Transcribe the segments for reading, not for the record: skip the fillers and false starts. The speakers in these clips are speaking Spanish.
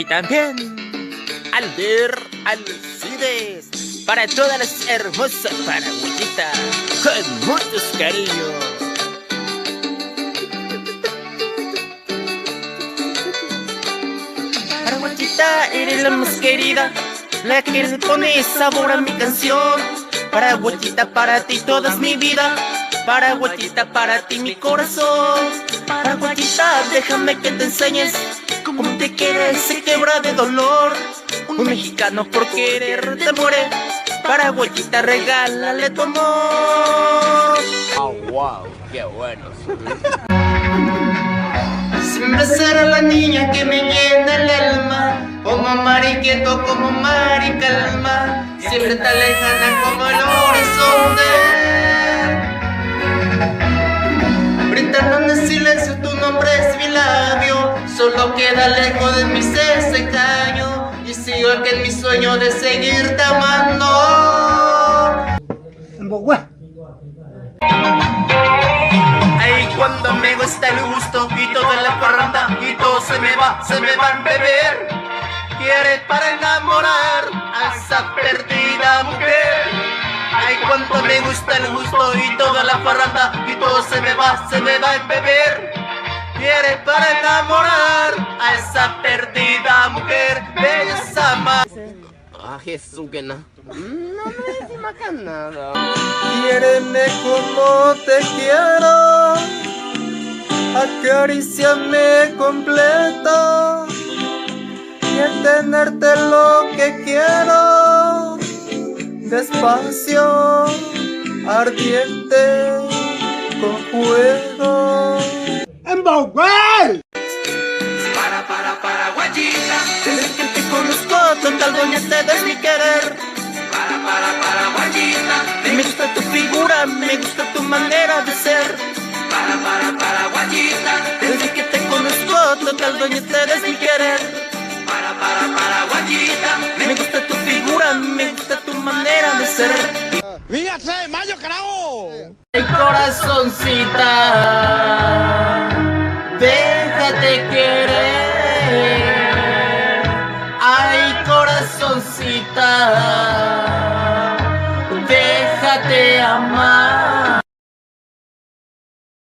Y también Alder Alcides, para todas las hermosas paraguayitas, con muchos cariños. Paraguayita, eres la más querida, la que le pone sabor a mi canción. Paraguayita, para ti toda es mi vida. Paraguayita, para ti mi corazón. Paraguayita, déjame que te enseñes cómo te quiere, se quebra de dolor. Un mexicano por querer te muere. Paraguayita, regálale tu amor. Oh, wow, qué bueno. Siempre será la niña que me llena el alma, como mar inquieto, como mar y calma, siempre tan lejana como el horizonte. Gritando en el silencio tu nombre es mi labio, solo queda lejos de mí ese caño, y sigo aquí en mi sueño de seguirte amando. Ay, cuando me gusta el gusto y toda la parranda y todo se me va a beber. Quiere para enamorar a esa perdida mujer. Ay, cuando me gusta el gusto y toda la parranda y todo se me va a beber. Quiere para enamorar a esa perdida mujer. Belleza más. Ah, Jesús, que no. No es nada. Quiéreme como te quiero, acaríciame completo y al tenerte lo que quiero, despacio, ardiente, con juego. ¡Embaucar! Para, guachita, desde que te conozco, total dueña de mi querer. Para, guachita, me gusta tu figura, me gusta tu manera de ser. Para, guachita, desde que te conozco, total dueña de mi querer. Para, guachita, me gusta tu figura, me gusta tu manera de ser. ¡Viva 3 de mayo, carajo! Ay, corazoncita, déjate querer. Ay, corazoncita, déjate amar.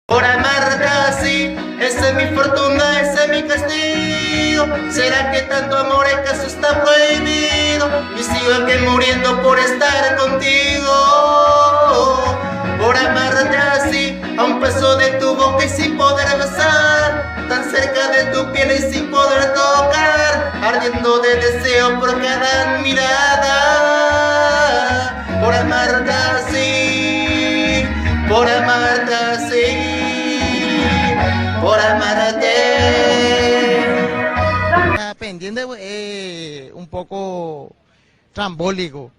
Por amarte así, esa es mi fortuna, ese es mi castigo. ¿Será que tanto amor acaso está prohibido? Y sigo aquí muriendo por estar contigo. Por amarte así, a un paso de tu boca y sin poder besar, tan cerca de tu piel y sin poder tocar, ardiendo de deseo por cada mirada. Por amarte así, por amarte así, por amarte. Pendiente un poco trambólico.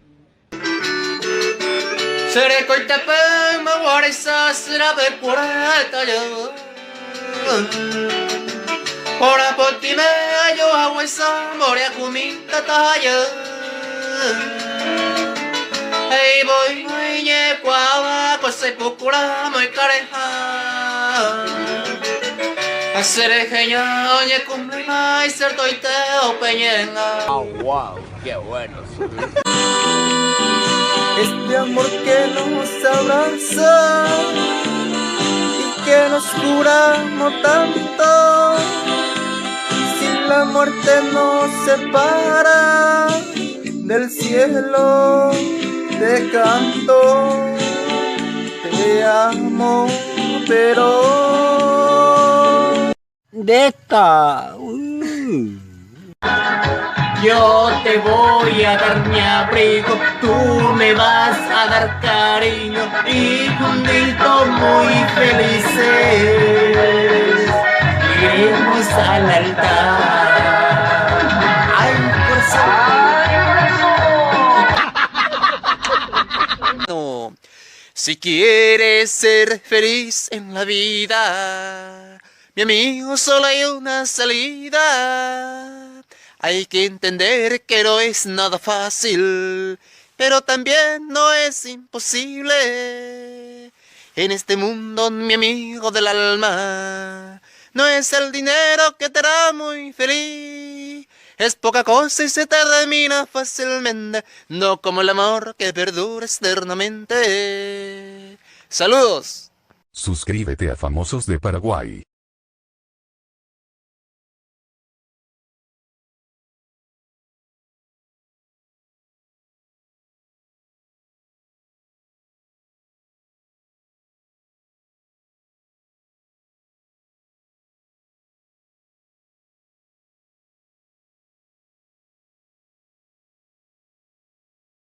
Seré Coitepec, Maguariza, será de Puerta yo. Ora por ti me yo agüesa, moria cumita talla. Hey boy, ñe cuava, cosa pocura, muy careja. Seré genial, ñe cumple y ser toiteo peñenga. Oh, wow, qué bueno. Este amor que nos abraza y que nos curamos tanto, si la muerte nos separa del cielo, te canto, te amo, pero De esta. yo te voy a dar mi abrigo, tú me vas a dar cariño y juntitos muy felices iremos al altar. Ay, corazón. No, si quieres ser feliz en la vida, mi amigo, solo hay una salida. Hay que entender que no es nada fácil, pero también no es imposible. En este mundo, mi amigo del alma, no es el dinero que te hará muy feliz, es poca cosa y se termina fácilmente, no como el amor que perdura eternamente. ¡Saludos! Suscríbete a Famosos de Paraguay.